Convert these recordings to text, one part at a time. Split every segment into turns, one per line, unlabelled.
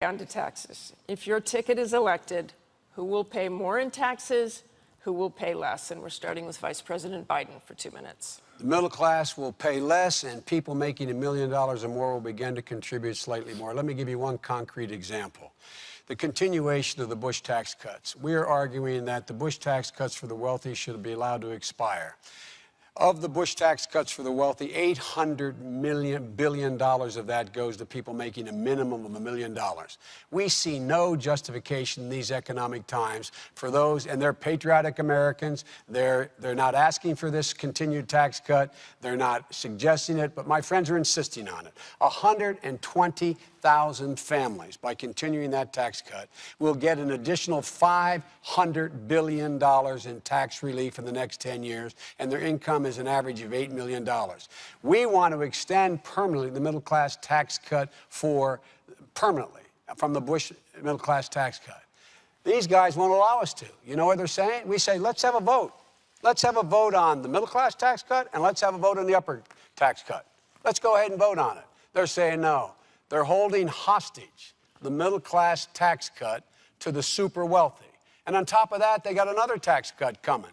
On to taxes. If your ticket is elected, who will pay more in taxes, who will pay less? And we're starting with Vice President Biden for 2 minutes.
The middle class will pay less, and people making $1 million or more will begin to contribute slightly more. Let me give you one concrete example. The continuation of the Bush tax cuts. We are arguing that the Bush tax cuts for the wealthy should be allowed to expire. Of the Bush tax cuts for the wealthy, $800 billion of that goes to people making a minimum of $1 million. We see no justification in these economic times for those, and they're patriotic Americans. They're not asking for this continued tax cut. They're not suggesting it, but my friends are insisting on it. 120,000 families, by continuing that tax cut, will get an additional $500 billion in tax relief in the next 10 years, and their income is an average of $8 million. We want to extend permanently the middle class tax cut permanently from the Bush middle class tax cut. These guys won't allow us to. You know what they're saying? We say, let's have a vote. Let's have a vote on the middle class tax cut, and let's have a vote on the upper tax cut. Let's go ahead and vote on it. They're saying no. They're holding hostage the middle class tax cut to the super wealthy. And on top of that, they got another tax cut coming.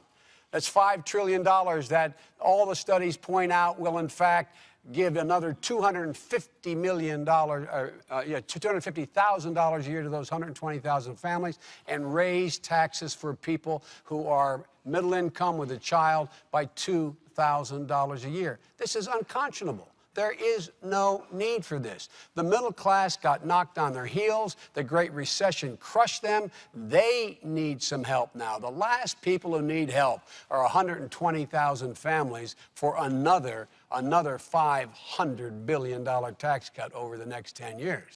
That's $5 trillion that all the studies point out will, in fact, give another $250,000 a year to those 120,000 families and raise taxes for people who are middle income with a child by $2,000 a year. This is unconscionable. There is no need for this. The middle class got knocked on their heels. The Great Recession crushed them. They need some help now. The last people who need help are 120,000 families for another $500 billion tax cut over the next 10 years.